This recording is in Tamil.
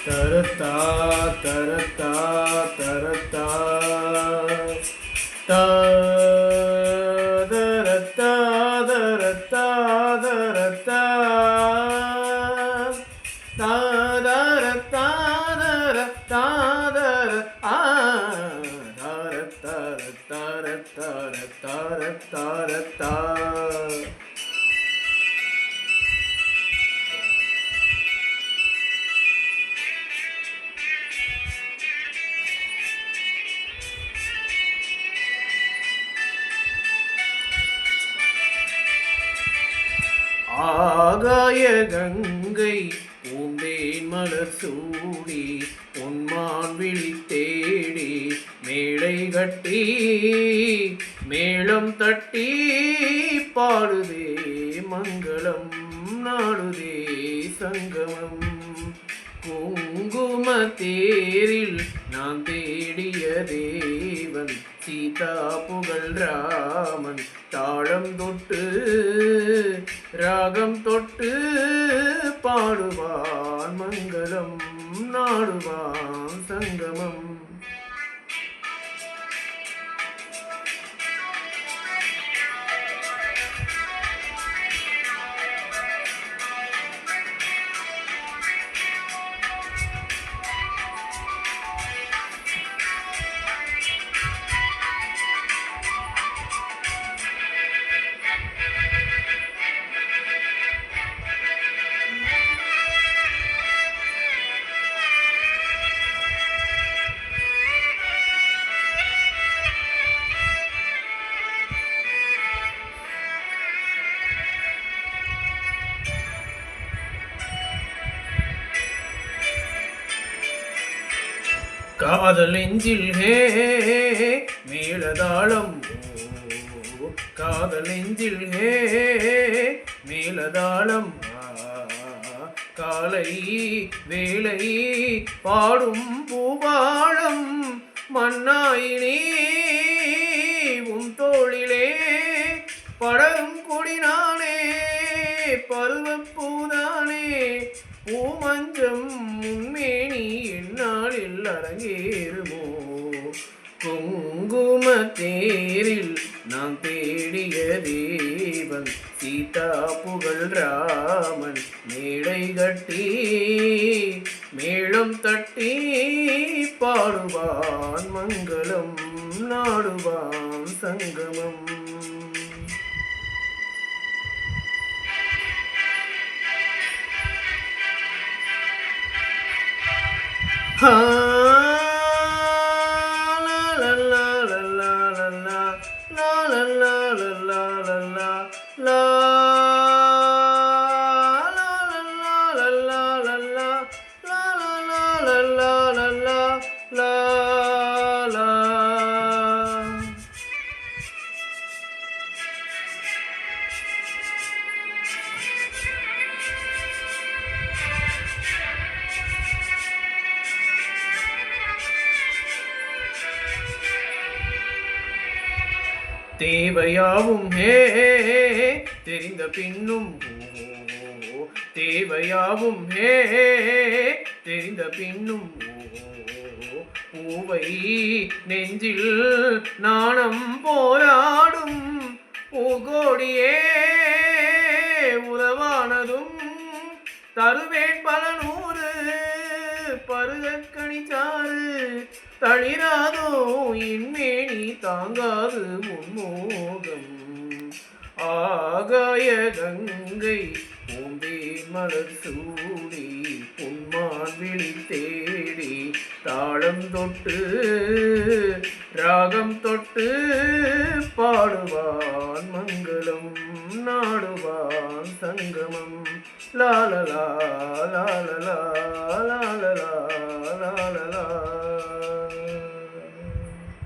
தரத்தா தரத்தா தரத்தா தரத்தா தரத்தா தரத்தா தரத்தா தரத்தா தரத்தா. ஆகாய கங்கை பூந்தேன் மலர் சூடி பொன்மான் விழி தேடி மேடை கட்டி மேளம் தட்டி பாடுதே மங்களம் நாடுதே சங்கமம். குங்கும தேரில் நான் தேடிய தேவன் சீதா புகழ் ராமன் தாளம் தொட்டு ராகம் தொட்டு பாடுவான் மங்களம் நாடுவான் சங்கமம். காதல் நெஞ்சில் ஹே மேலதாளம், காதல் நெஞ்சில் ஹே மேலதாளம். காலை வேலை பாடும் பூபாளம் மன்னாயினே உன் தோளிலே படரும் கொடினானே பருவப்பூதானே பூமஞ்சம் முன்மேனி என்னாலில் அரங்கேறுமோ. குங்கும தேரில் நாம் தேடிய தேவன் சீதா புகழ் ராமன் மேடை கட்டி மேளம் தட்டி பாடுவான் மங்களம் நாடுவான் சங்கமம். Ha la la la la la la la la la la la la la la la. தேவையாவும் ஹே தெரிந்த பின்னும் தேவையாவும் ஹே தெரிந்த பின்னும் பூவை நெஞ்சில் நாணம் போராடும் பூகோடியே உறவானதும் தருவேன் பல நூறு பருகக்கணிச்சாறு தளிராதோ இன்மேனி தாங்காது முன்மோகம். ஆகாய கங்கை பூந்தேன் மலர் சூடி பொன்மான் விழி தேடி தாளம் தொட்டு ராகம் தொட்டு பாடுவான் மங்களம் நாடுவான் சங்கமம். லாலலா லாலலா.